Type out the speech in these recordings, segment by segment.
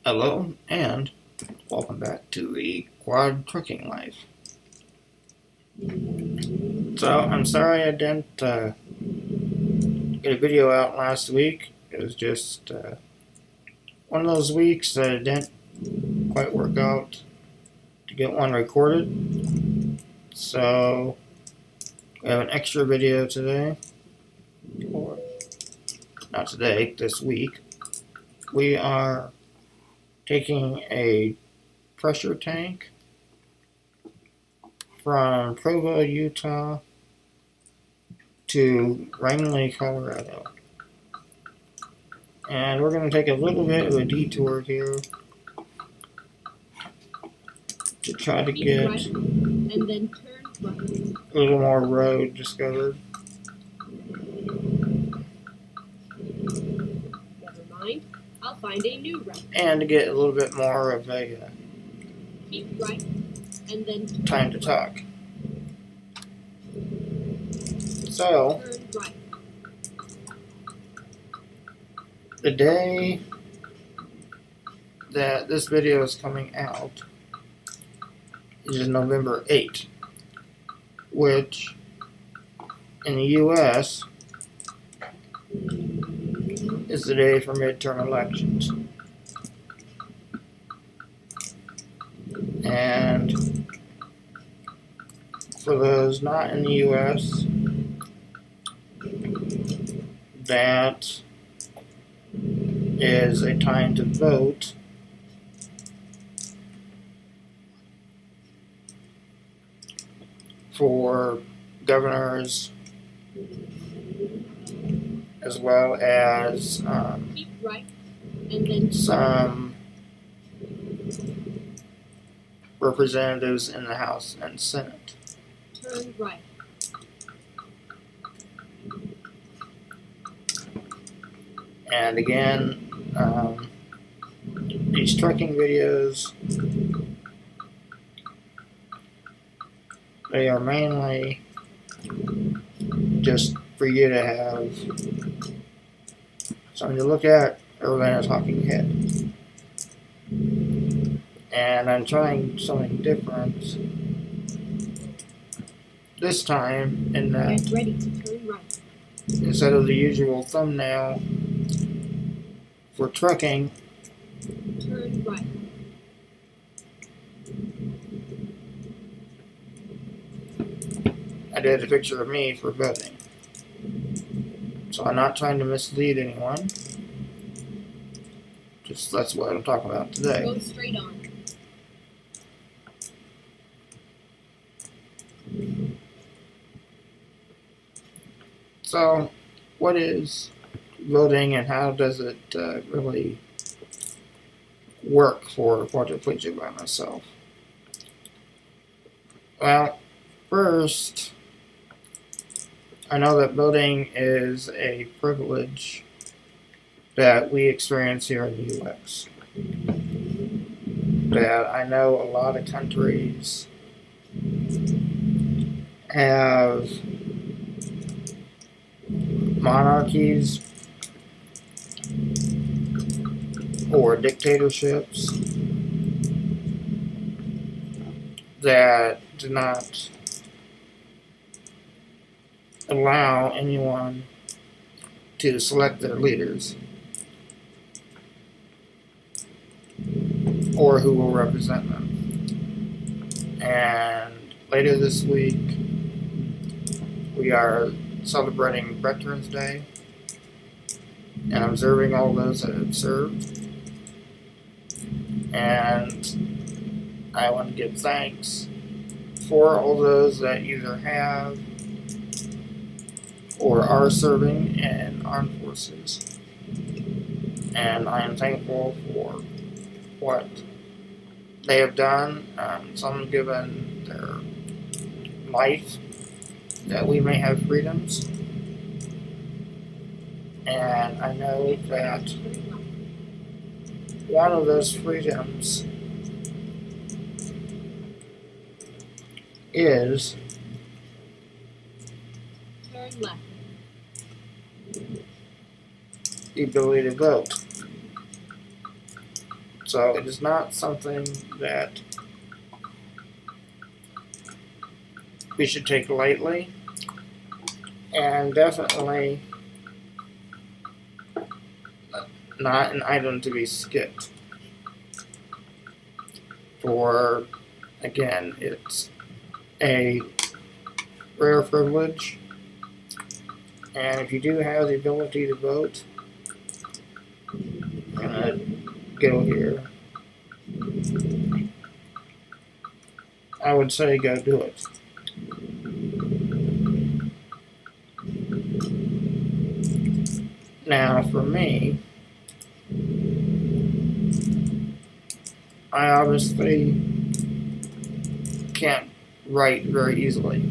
Hello and welcome back to the Quad Trucking Life. So I'm sorry I didn't get a video out last week. It was just one of those weeks that it didn't quite work out to get one recorded. So we have an extra video today, or not today, this week. We are taking a pressure tank from Provo, Utah to Langley, Colorado. And we're going to take a little bit of a detour here to try to get right, and then turn right. a little more road discovered. Never mind. I'll find a new route. And to get a little bit more of a Keep right, and then turn time to talk. So, Turn right. the day that this video is coming out is November 8th, which in the US is the day for midterm elections. And for those not in the US, that is a time to vote for governors as well as Keep right, and then some representatives in the House and Senate. turn right. And again, these trucking videos, they are mainly just for you to have something to look at other than a talking head. And I'm trying something different this time in that Get ready to turn right. instead of the usual thumbnail for trucking, Turn right. I did a picture of me for voting. So I'm not trying to mislead anyone. Just that's what I'm talking about today. Go straight on. So, what is voting and how does it really work for a quadriplegic by myself? Well, first, I know that voting is a privilege that we experience here in the U.S. That I know a lot of countries have monarchies or dictatorships that do not allow anyone to select their leaders or who will represent them. And later this week, we are celebrating Veterans Day and observing all those that have served. And I want to give thanks for all those that either have or are serving in armed forces. And I am thankful for what they have done. Some have given their life that we may have freedoms. And I know that one of those freedoms is Turn left. the ability to vote. So it is not something that we should take lightly, and definitely not an item to be skipped. For, again, it's a rare privilege, and if you do have the ability to vote, I'm gonna go here. I would say go do it. Now, for me, I obviously can't write very easily.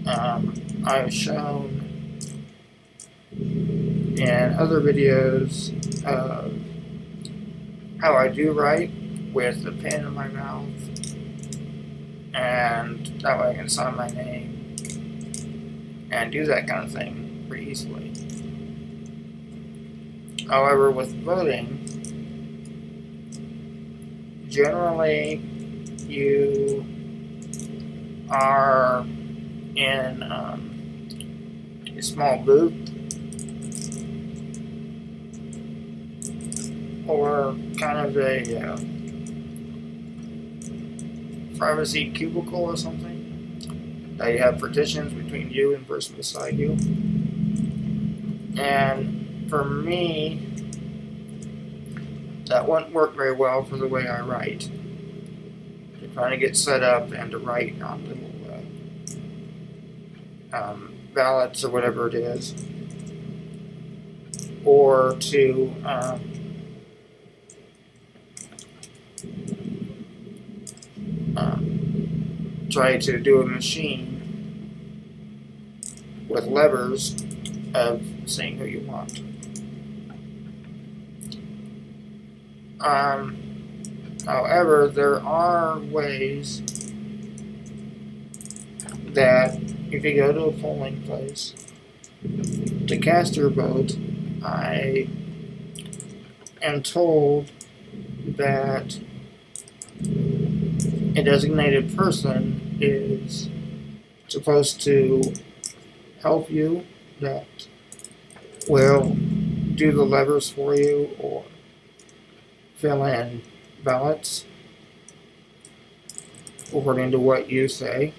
I've shown in other videos of how I do write with the pen in my mouth, and that way I can sign my name and do that kind of thing pretty easily. However, with voting, generally you are in a small booth or kind of a privacy cubicle or something. That you have partitions between you and the person beside you. And for me, that wouldn't work very well for the way I write. To trying to get set up and to write on little ballots or whatever it is, or to try to do a machine with levers of seeing who you want. However, there are ways that if you go to a polling place to cast your vote, I am told that a designated person is supposed to help you, that will do the levers for you or fill in ballots according to what you say.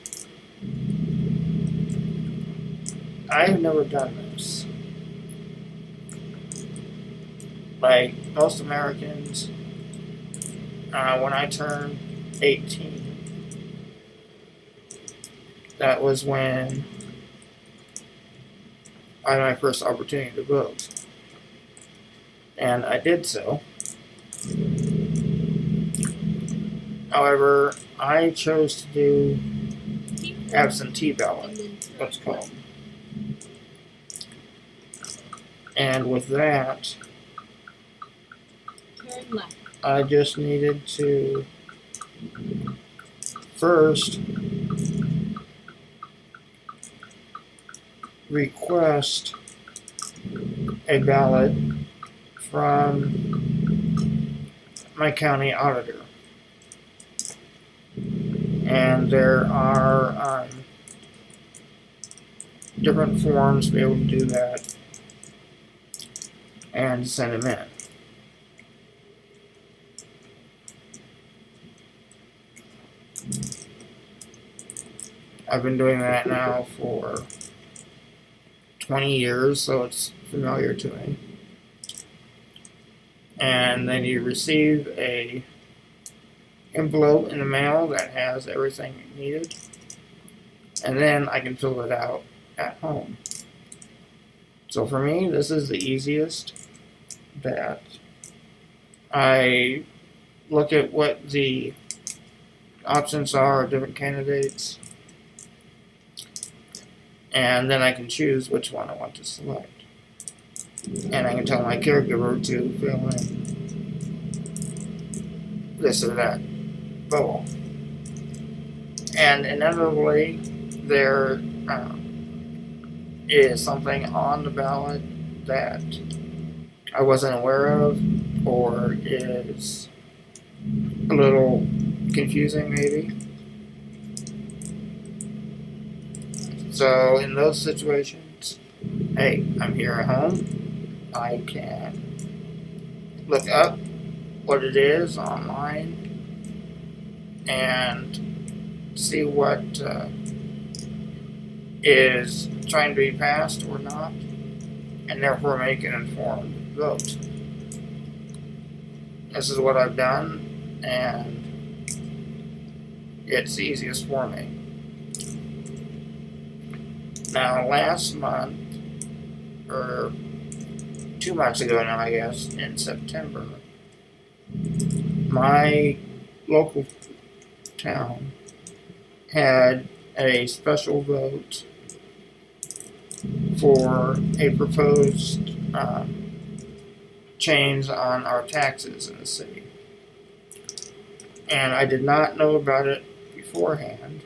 I've never done this. Like most Americans, when I turned 18, that was when I had my first opportunity to vote. And I did so. However, I chose to do absentee ballot, what's called. And with that, Turn left. I just needed to first request a ballot from my county auditor. And there are different forms to be able to do that and send them in. I've been doing that now for 20 years, so it's familiar to me. And then you receive a envelope in the mail that has everything needed, and then I can fill it out at home. So for me, this is the easiest. That I look at what the options are of different candidates, and then I can choose which one I want to select. And I can tell my caregiver to fill in this or that bubble. And inevitably, there is something on the ballot that I wasn't aware of, or is a little confusing maybe. So in those situations, hey, I'm here at home. I can look up what it is online and see what is trying to be passed or not, and therefore make an informed vote. This is what I've done, and it's the easiest for me. Now, last month, or 2 months ago now, I guess, in September, my local town had a special vote for a proposed change on our taxes in the city. And I did not know about it beforehand.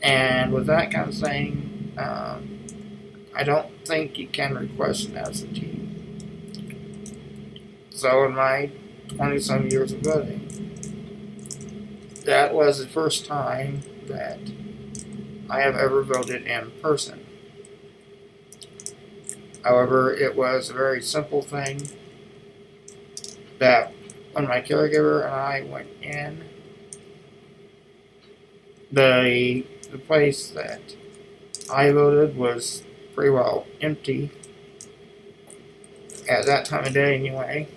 And with that kind of thing, I don't think you can request an absentee. So in my 20-some years of voting, that was the first time that I have ever voted in person. However, it was a very simple thing that when my caregiver and I went in, the place that I voted was pretty well empty at that time of day anyway.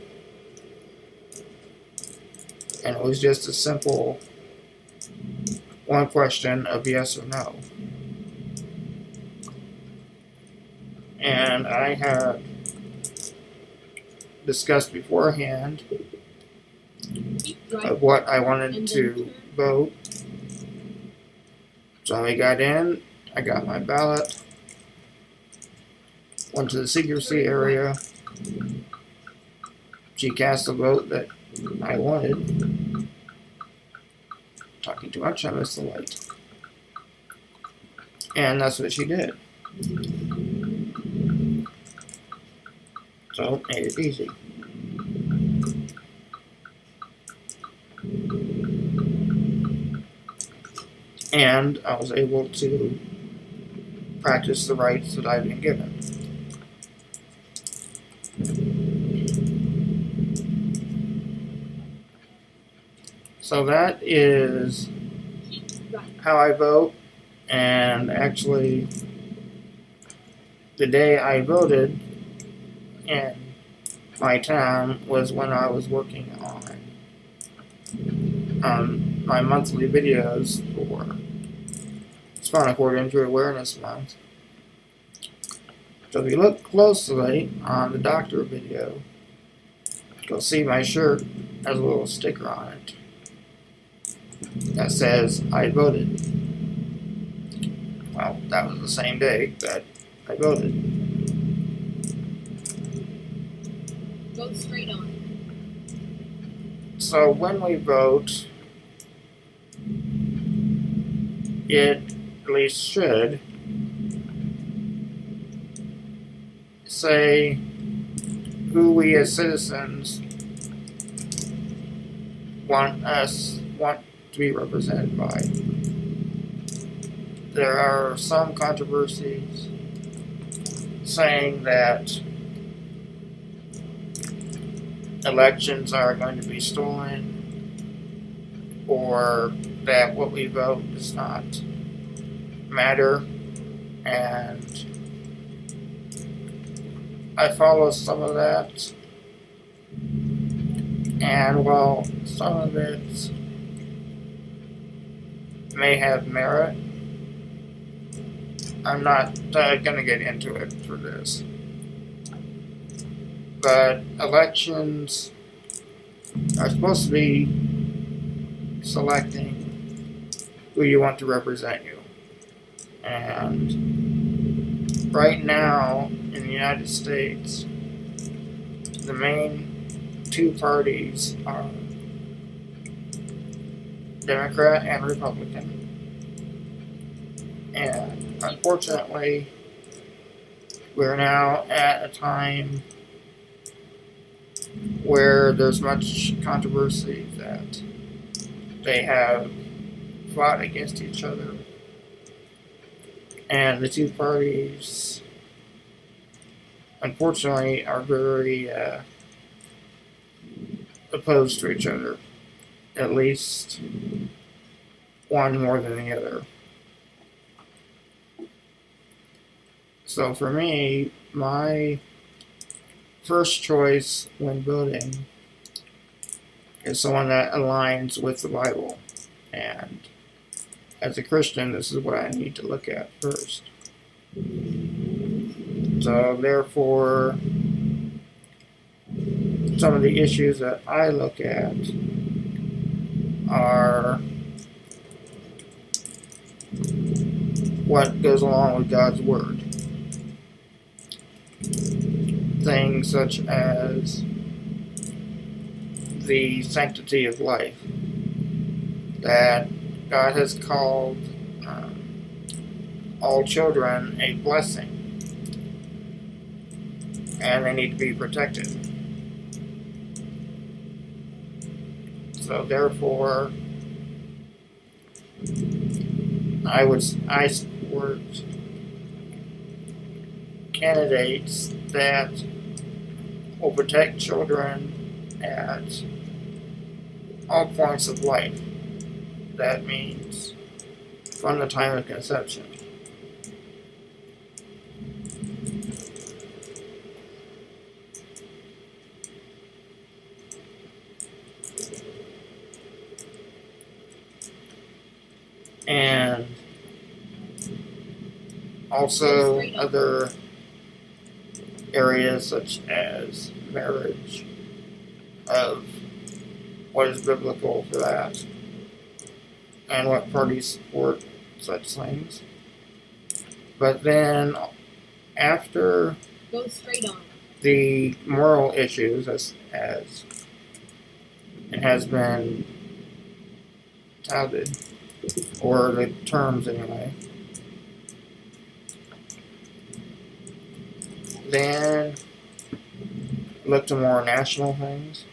And it was just a simple one question of yes or no. And I had discussed beforehand of what I wanted to vote. So I got in, I got my ballot, went to the secrecy area. She cast the vote that I wanted. Talking too much, I missed the light. And that's what she did. So it made it easy. And I was able to practice the rights that I've been given. So that is how I vote, and actually the day I voted in my town was when I was working on my monthly videos for Spinal Cord Injury Awareness Month. So if you look closely on the doctor video, you'll see my shirt has a little sticker on it that says I voted. Well, that was the same day that I voted. Go straight on. So when we vote, it at least should say who we as citizens want to be represented by. There are some controversies saying that elections are going to be stolen, or that what we vote does not matter, and I follow some of that, and while some of it may have merit, I'm not going to get into it for this. But elections are supposed to be selecting who you want to represent you. And right now in the United States, the main two parties are Democrat and Republican. And unfortunately, we're now at a time where there's much controversy that they have fought against each other, and the two parties, unfortunately, are very opposed to each other, at least one more than the other. So for me, my first choice when voting is someone that aligns with the Bible. And as a Christian, this is what I need to look at first. So therefore, some of the issues that I look at are what goes along with God's Word. Things such as the sanctity of life, that God has called all children a blessing, and they need to be protected. So therefore, I support candidates that will protect children at all points of life. That means from the time of conception. And also other areas such as marriage, of what is biblical for that, and what parties support such things. But then after Go straight on. the moral issues, as it has been touted, or the terms anyway, then look to more national things.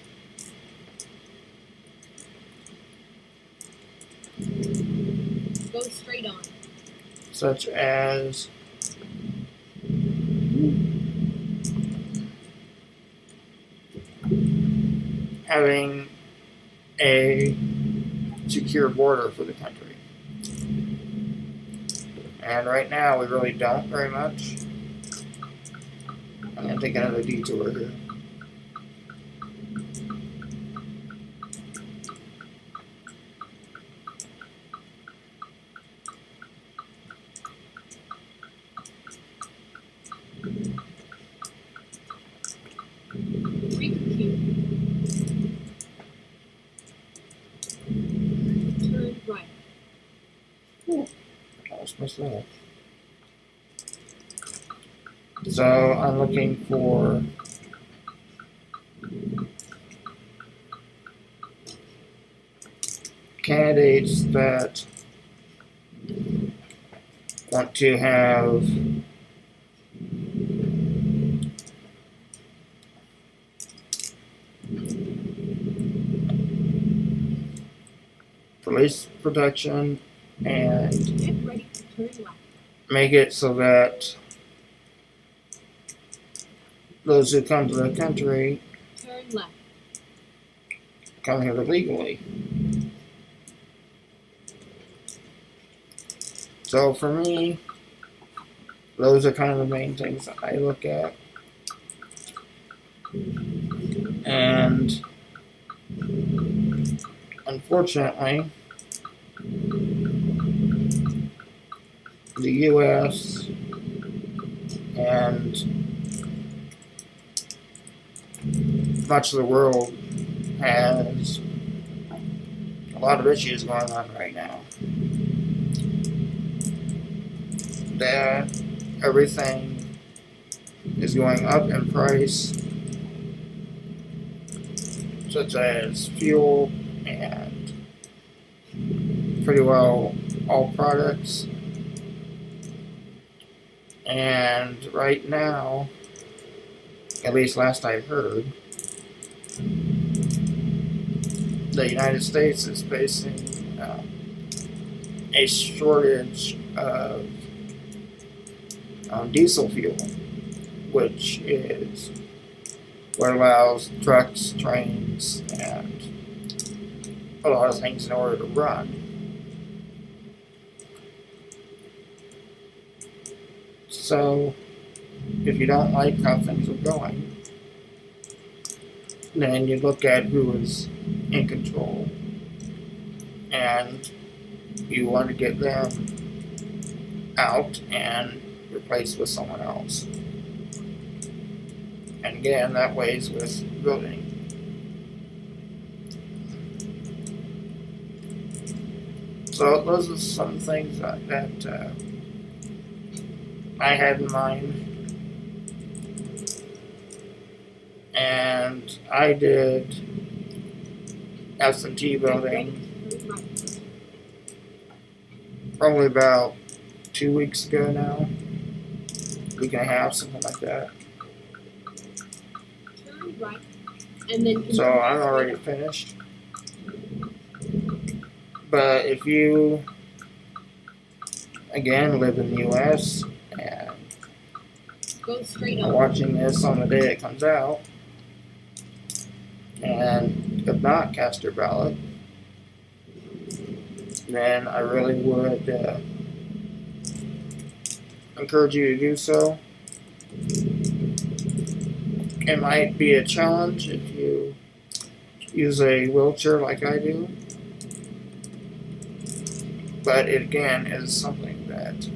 Go straight on. Such as having a secure border for the country. And right now we really don't very much. I'm going to take another detour here. Recompute. Turn right. Almost missed that. So I'm looking for candidates that want to have police protection and Get ready to turn left. make it so that those who come to the country Turn left. come here legally. So for me, those are kind of the main things that I look at. And unfortunately, the U.S. and much of the world has a lot of issues going on right now. That everything is going up in price, such as fuel and pretty well all products. And right now, at least last I heard, the United States is facing a shortage of diesel fuel, which is what allows trucks, trains, and a lot of things in order to run. So, if you don't like how things are going, then you look at who is in control and you want to get them out and replaced with someone else. And again, that weighs with voting. So those are some things that I had in mind. And I did absentee voting Turn right. probably about 2 weeks ago now. Week and a half, something like that. Turn right. And then So I'm already finished. But if you, again, live in the US and go straight are up. watching this on the day it comes out, and if not cast your ballot, then I really would encourage you to do so. It might be a challenge if you use a wheelchair like I do, but it again is something that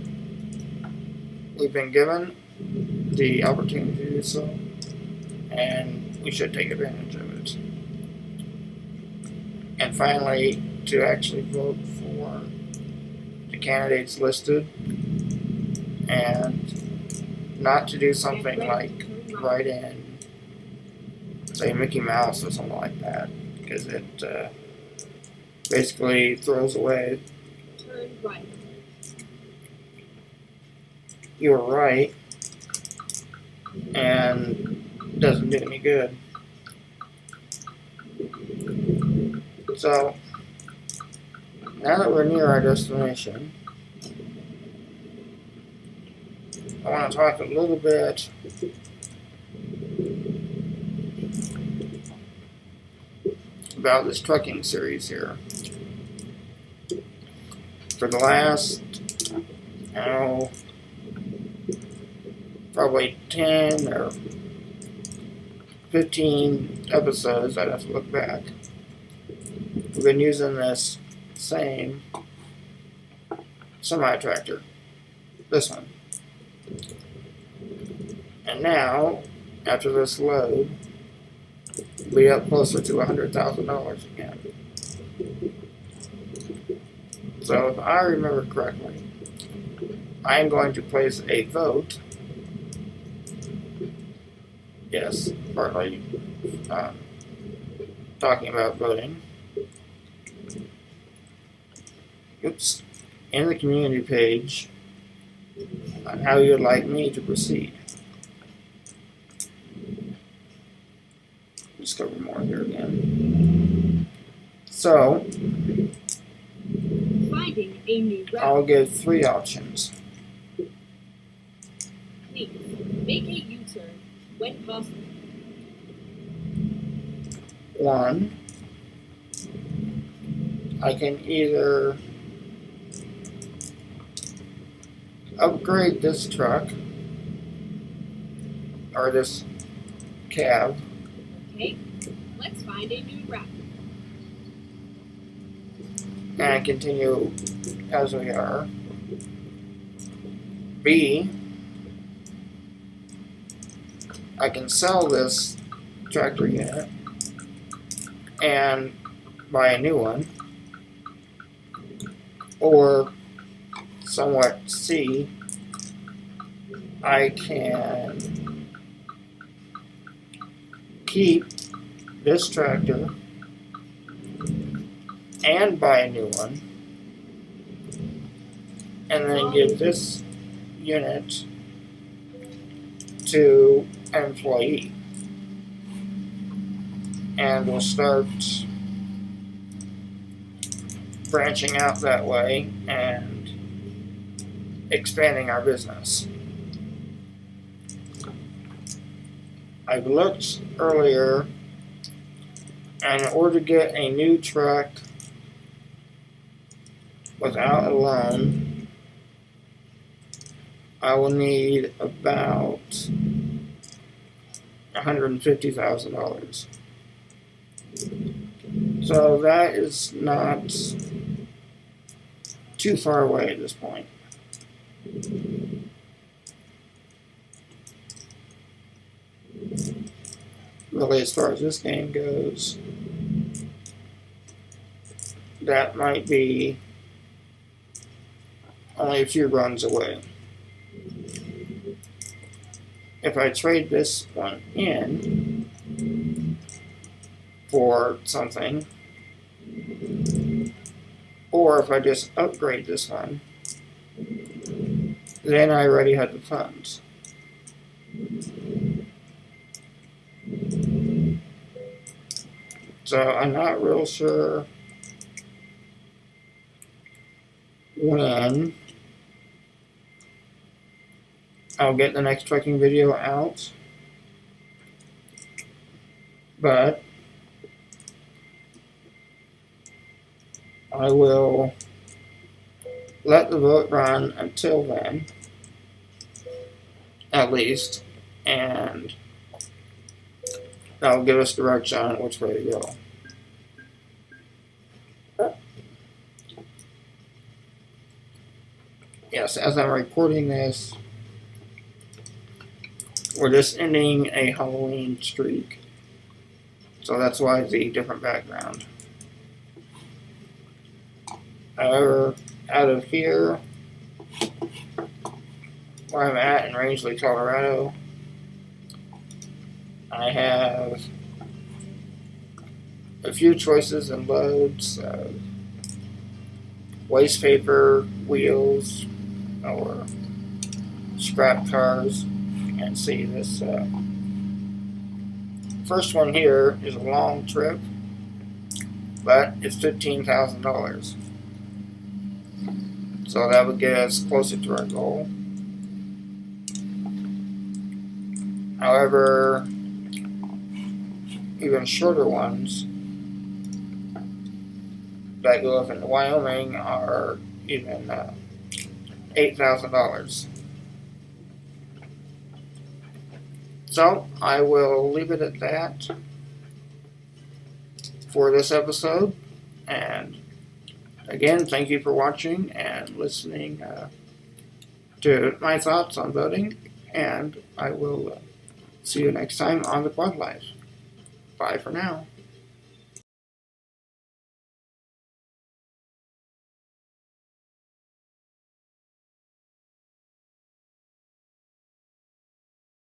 we've been given the opportunity to do so, and we should take advantage of it. And finally, to actually vote for the candidates listed, and not to do something like write in, say, Mickey Mouse or something like that, because it basically throws away Turn right. your right and doesn't do any good. So, now that we're near our destination, I want to talk a little bit about this trucking series here. For the last, probably 10 or 15 episodes, I'd have to look back, we've been using this same semi-tractor, this one. And now, after this load, we'll be up closer to $100,000 again. So if I remember correctly, I am going to place a vote. Yes, partly talking about voting. Oops. In the community page on how you would like me to proceed. Discover more here again. So, Finding a new route. I'll give 3 options. Please make a U-turn when possible. 1, I can either upgrade this truck or this cab Okay, let's find a new route. and continue as we are. B, I can sell this tractor unit and buy a new one, or somewhat C, I can keep this tractor and buy a new one, and then give this unit to an employee. and we'll start branching out that way and expanding our business. I've looked earlier, and in order to get a new truck without a loan, I will need about $150,000. So that is not too far away at this point. Really, as far as this game goes, that might be only a few runs away. If I trade this one in for something, or if I just upgrade this one, then I already have the funds. So I'm not real sure when I'll get the next trucking video out, but I will let the vote run until then, at least, and that'll give us direction on which way to go. Yes, as I'm recording this, we're just ending a Halloween streak, so that's why the different background. However, out of here, where I'm at in Rangeley, Colorado, I have a few choices and loads of waste paper, wheels, or scrap cars. And see, this first one here is a long trip, but it's $15,000. So that would get us closer to our goal. However, even shorter ones that go up into Wyoming are even $8,000. So I will leave it at that for this episode. And again, thank you for watching and listening to my thoughts on voting. And I will see you next time on the Quad Life. Bye for now.